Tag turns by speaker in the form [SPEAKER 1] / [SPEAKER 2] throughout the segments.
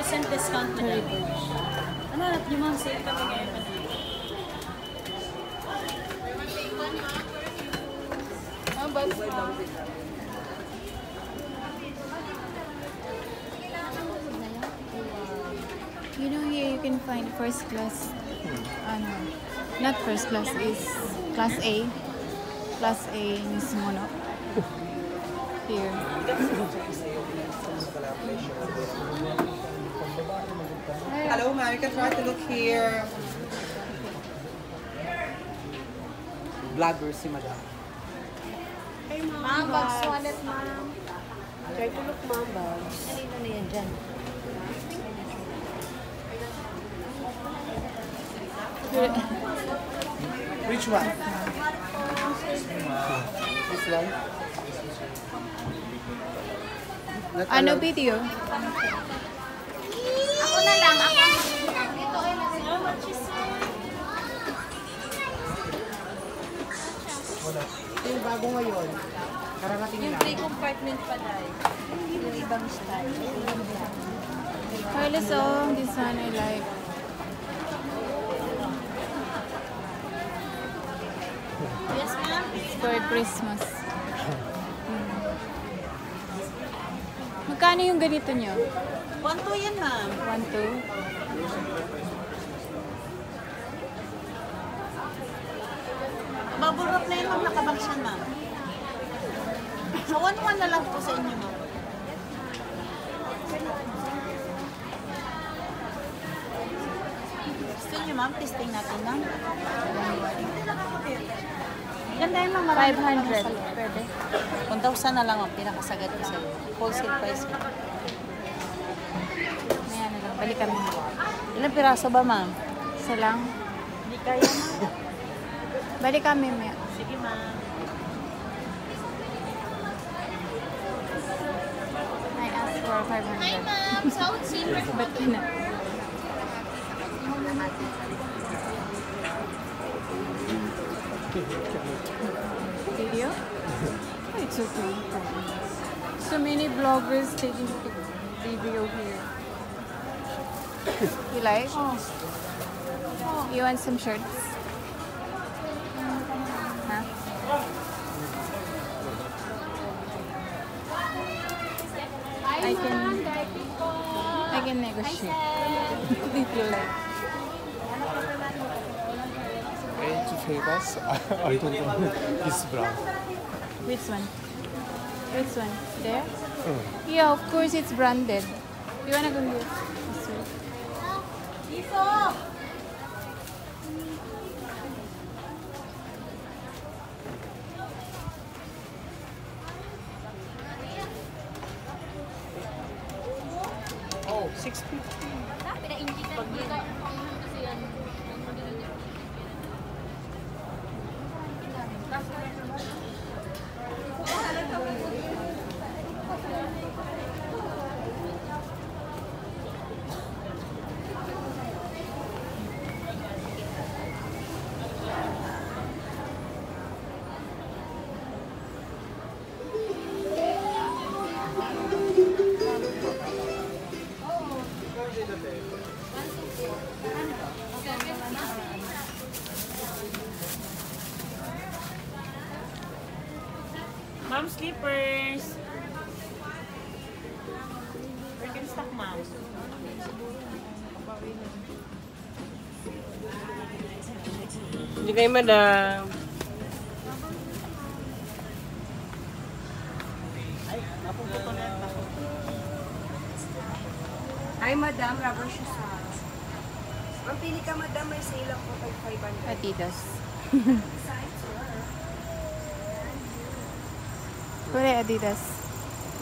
[SPEAKER 1] 30% discount na lang. Ano hanap niyo ma'am? Sale kami ngayon.
[SPEAKER 2] Ang bus pa.
[SPEAKER 3] You know, here you can find first class. Not first class, is class A. Class A mismo, no? Here.
[SPEAKER 4] Hello, ma'am. You can try to look here. Vlogger si madam.
[SPEAKER 2] Hey, ma'am. Bags wallet, ma'am. Try to look, ma'am. Bags. Kanino na yan dyan?
[SPEAKER 4] Which one? This one? Not
[SPEAKER 3] Ano
[SPEAKER 4] allowed.
[SPEAKER 3] video?
[SPEAKER 2] Ako na lang. Ako. Ito ay lang.
[SPEAKER 4] Ito yung bago ngayon. Kararating
[SPEAKER 1] Yung
[SPEAKER 4] lang.
[SPEAKER 1] 3 compartment pa dahil.
[SPEAKER 2] Yung ibang style.
[SPEAKER 3] Carlos, oh, this one I like.
[SPEAKER 1] Yes ma'am.
[SPEAKER 3] It's for Christmas. Magkano yung ganito nyo?
[SPEAKER 1] 1-2 yan ma'am.
[SPEAKER 3] 1, 2?
[SPEAKER 1] Bubble wrap na yun ma'am. Nakabag siya ma'am. So 1-1 na lang po sa inyo ma'am. Gusto niyo ma'am? Testing natin ma'am. Ganda yun ma'am. Marami pa naman
[SPEAKER 3] 500.
[SPEAKER 1] sa loob. Pwede. 1,000 na lang ma'am. Pinakasagad ko sa'yo. Wholesale price ma'am.
[SPEAKER 3] May ano lang, balikan mo.
[SPEAKER 1] Ilang piraso ba ma'am?
[SPEAKER 3] Isa lang.
[SPEAKER 1] Hindi kaya ma'am.
[SPEAKER 3] Balik kami, Maya.
[SPEAKER 1] Sige ma'am.
[SPEAKER 3] I asked for 500.
[SPEAKER 2] Hi, ma'am. South Sea.
[SPEAKER 3] Ba't ka na? Video? Oh, it's okay. So many vloggers taking video here. You like? You want some shirts? Huh? I can negotiate. If you like.
[SPEAKER 5] Age famous? I don't know. This brand.
[SPEAKER 3] Which one? Which one? There? Yeah, of course it's branded. You wanna go here? This way.
[SPEAKER 4] Oh, 650.
[SPEAKER 1] Ma'am, slippers. Birkenstock, ma'am.
[SPEAKER 6] Hindi kayo madam.
[SPEAKER 1] Ay, napuputo na yan.
[SPEAKER 2] Hi, madam. Rubber shoes. Ma'am, pili ka, madam. May sale lang po tag 500.
[SPEAKER 3] Adidas. Kore Adidas.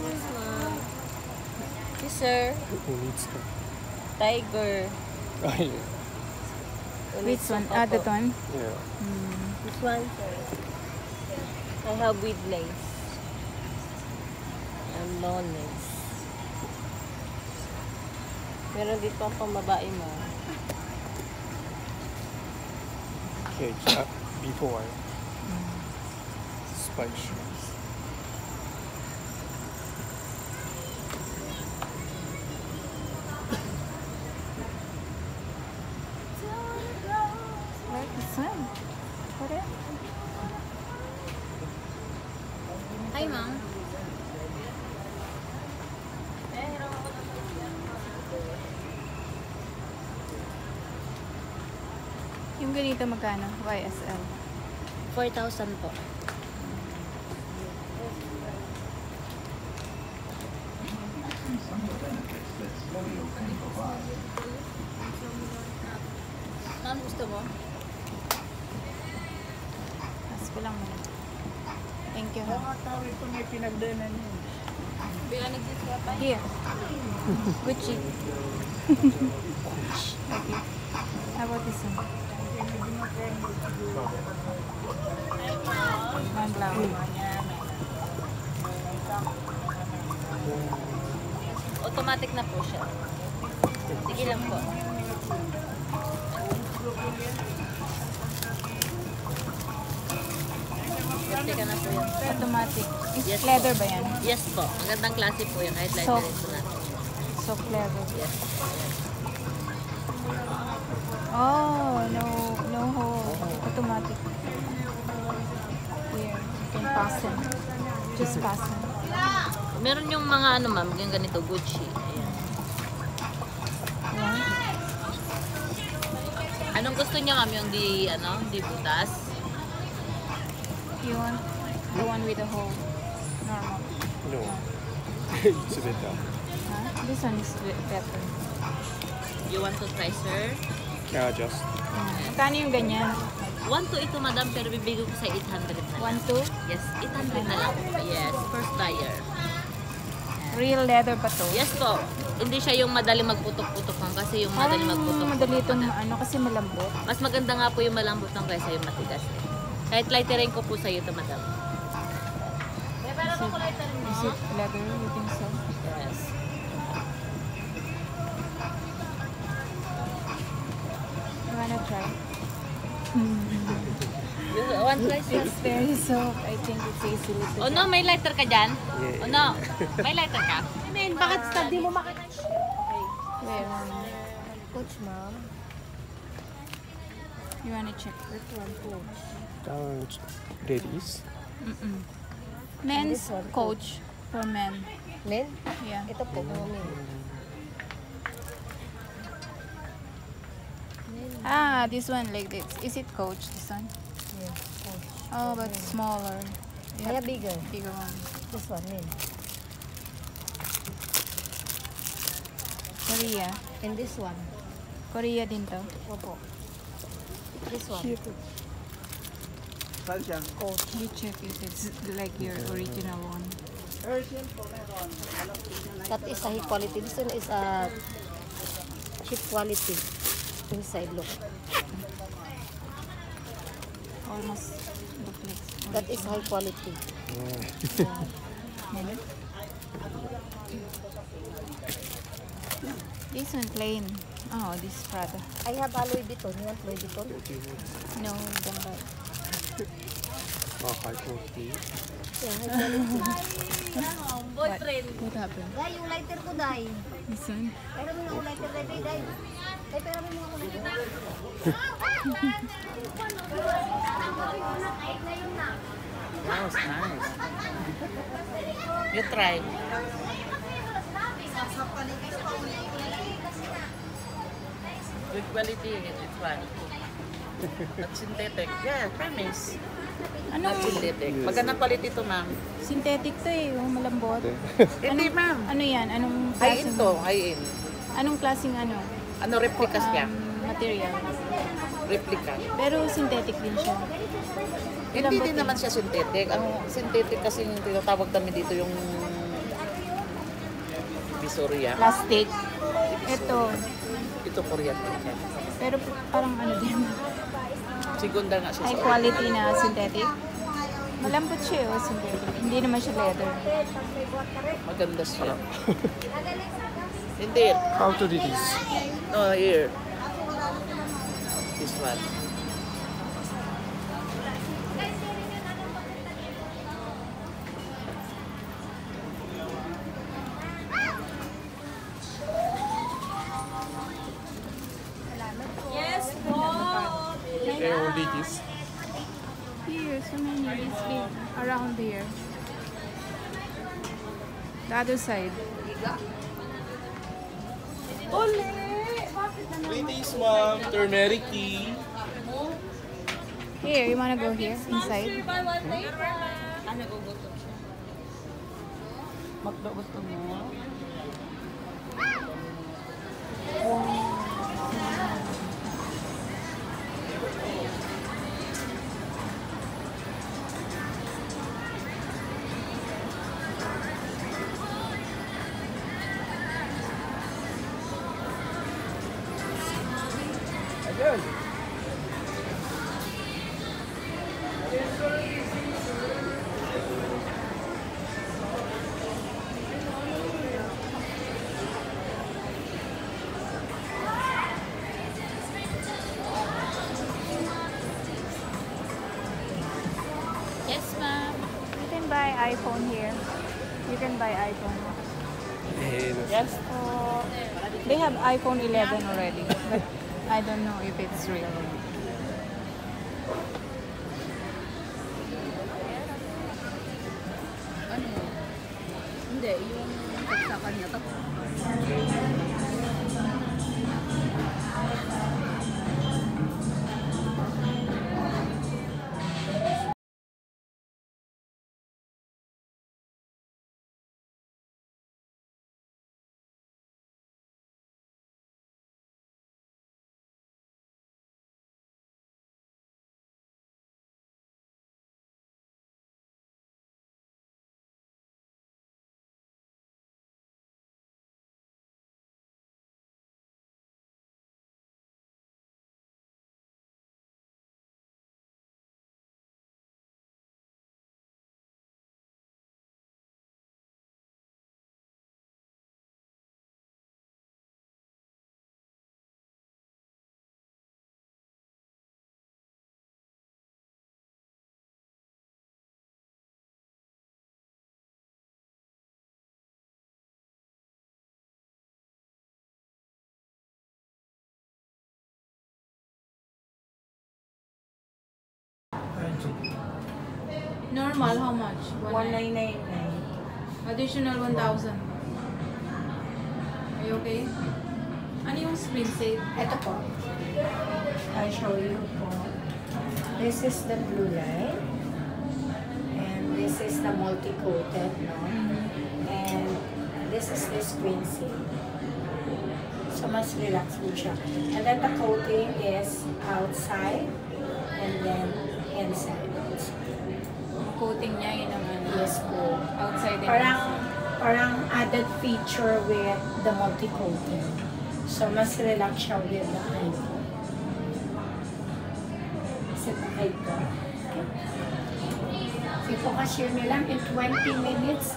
[SPEAKER 6] Yes, ma'am. Yes, sir.
[SPEAKER 5] Who needs to?
[SPEAKER 6] Tiger.
[SPEAKER 5] Yeah.
[SPEAKER 3] Which one? Ah, that one?
[SPEAKER 5] Yeah.
[SPEAKER 6] This one, sir. I have with lace. And no lace. Meron dito ang pambabae mo.
[SPEAKER 5] Okay, before. Spike shoes.
[SPEAKER 1] ma'am.
[SPEAKER 3] Yung ganito magkano? YSL.
[SPEAKER 2] 4,000 po.
[SPEAKER 1] Ma'am, gusto mo?
[SPEAKER 3] Mas ko lang muna. Thank you. Ha?
[SPEAKER 1] Bila nag-discount pa.
[SPEAKER 3] Here. Gucci. Okay. How about this one? One flower.
[SPEAKER 1] Automatic na po siya. Sige lang po. Teka na po yan.
[SPEAKER 3] Automatic.
[SPEAKER 1] Yes,
[SPEAKER 3] Leather ba yan?
[SPEAKER 1] Yes po. Magandang klase po yan. Kahit
[SPEAKER 3] Soft.
[SPEAKER 1] leather ito natin.
[SPEAKER 3] Soft leather.
[SPEAKER 1] Yes.
[SPEAKER 3] Oh, no hole. Automatic. Here, you can fasten. Just fasten.
[SPEAKER 1] Meron yung mga ano ma'am, yung ganito, Gucci. Ayan.
[SPEAKER 3] Yeah.
[SPEAKER 1] Anong gusto niya ma'am? Yung di butas?
[SPEAKER 3] You want the one with the hole? Normal.
[SPEAKER 5] No. It's better.
[SPEAKER 3] Huh? This one is better.
[SPEAKER 1] You want to try, sir?
[SPEAKER 5] Yeah, just.
[SPEAKER 3] Magkano yung ganyan?
[SPEAKER 1] 1 to ito madam, pero bibigay ko sa 800 na lang.
[SPEAKER 3] 1, 2?
[SPEAKER 1] Yes, 800 na lang. Yes, first buyer.
[SPEAKER 3] Real leather pa to?
[SPEAKER 1] Yes po. Hindi siya yung madali magputok-putok lang kasi yung madali magputok.
[SPEAKER 3] Madali itong ano kasi malambot.
[SPEAKER 1] Mas maganda nga po yung malambot ng kaysa yung matigas. Kahit lightering ko po sa iyo ito, madam.
[SPEAKER 3] Is it leather? You think so?
[SPEAKER 1] Yes.
[SPEAKER 3] You wanna try?
[SPEAKER 1] You want try, sir?
[SPEAKER 3] It's very soft. I think it's easily to
[SPEAKER 1] Oh no, may lighter ka dyan?
[SPEAKER 5] Yeah.
[SPEAKER 1] Oh no, may lighter ka?
[SPEAKER 2] Men, bakit study mo makita?
[SPEAKER 3] Where?
[SPEAKER 2] Coach, ma'am.
[SPEAKER 3] You wanna check?
[SPEAKER 2] Which one, coach?
[SPEAKER 5] Ladies.
[SPEAKER 3] Men's
[SPEAKER 2] This one,
[SPEAKER 3] coach for men.
[SPEAKER 2] Men?
[SPEAKER 3] Yeah.
[SPEAKER 2] Ito po, men.
[SPEAKER 3] Ah, this one like this. Is it coach? This one?
[SPEAKER 2] Yes, coach.
[SPEAKER 3] Oh, but smaller. You
[SPEAKER 2] Kaya
[SPEAKER 3] have
[SPEAKER 2] bigger.
[SPEAKER 3] bigger one.
[SPEAKER 2] This one, men.
[SPEAKER 3] Korea.
[SPEAKER 2] And this one.
[SPEAKER 3] Korea din to.
[SPEAKER 2] Opo. This one.
[SPEAKER 3] Coach. You check if it's like your original one.
[SPEAKER 2] That is a high quality. This one is a cheap quality. Inside look.
[SPEAKER 3] Almost look like.
[SPEAKER 2] That is high quality.
[SPEAKER 3] This one plain. Oh, this Prada.
[SPEAKER 2] I have a Louis Vuitton. You want Louis Vuitton?
[SPEAKER 3] No, don't buy.
[SPEAKER 5] High quality.
[SPEAKER 2] Yeah, high quality.
[SPEAKER 1] Boyfriend.
[SPEAKER 3] What happened?
[SPEAKER 2] Day, yung lighter ko, Day.
[SPEAKER 3] This one?
[SPEAKER 2] Pero mo na yung lighter, Day. Day, pero mo mga lighter.
[SPEAKER 1] That was nice. You try. Good quality, it's one. Not synthetic. Yeah, premise.
[SPEAKER 3] Ano?
[SPEAKER 1] Not synthetic. Magandang quality to, ma'am.
[SPEAKER 3] Synthetic to eh. Yung malambot.
[SPEAKER 1] Hindi, ma'am.
[SPEAKER 3] Ano yan? Anong
[SPEAKER 1] High-end
[SPEAKER 3] klaseng?
[SPEAKER 1] to, high-end.
[SPEAKER 3] Anong klaseng ano?
[SPEAKER 1] Ano, replicas niya?
[SPEAKER 3] Material.
[SPEAKER 1] Replica.
[SPEAKER 3] Pero synthetic din siya.
[SPEAKER 1] Hindi
[SPEAKER 3] Malambot
[SPEAKER 1] din naman siya synthetic. Ang synthetic kasi yung tinatawag namin dito yung Visoria.
[SPEAKER 3] Plastic. Ito.
[SPEAKER 1] Ito Korean.
[SPEAKER 3] Pero parang ano din.
[SPEAKER 1] Segunda nga siya
[SPEAKER 3] High
[SPEAKER 1] sa
[SPEAKER 3] quality na synthetic. Malambot siya oh, synthetic. Hindi naman siya leather.
[SPEAKER 1] maganda siya. Hindi.
[SPEAKER 5] How to do this?
[SPEAKER 1] No, here. This one.
[SPEAKER 5] Only this.
[SPEAKER 3] Here, so many. This big. Around here. The other side.
[SPEAKER 5] Greetings, ma'am. Turmeric tea.
[SPEAKER 3] Here, you wanna go here, inside?
[SPEAKER 1] Makdo gusto mo?
[SPEAKER 3] Yes, ma'am. You can buy iPhone here. You can buy iPhone.
[SPEAKER 1] Yes po.
[SPEAKER 3] They have iPhone 11 already, but I don't know if it's real or not.
[SPEAKER 2] Hindi, yung saksakan niya.
[SPEAKER 3] Normal, how much?
[SPEAKER 1] 1999.
[SPEAKER 3] Additional 1,000. Are you okay? Ano yung screen save?
[SPEAKER 2] Ito po. I'll show you po. This is the blue light. And this is the multi-coated, no? And this is the screen save. So, mas relax po siya. And then the coating is outside and then inside.
[SPEAKER 3] Coating niya, yun ang ano.
[SPEAKER 2] Yes po.
[SPEAKER 3] Outside and
[SPEAKER 2] Parang added feature with the multi-coating. So, mas relax siya with the iPhone. Sit na kayo. Okay. So, cashier nila in 20 minutes,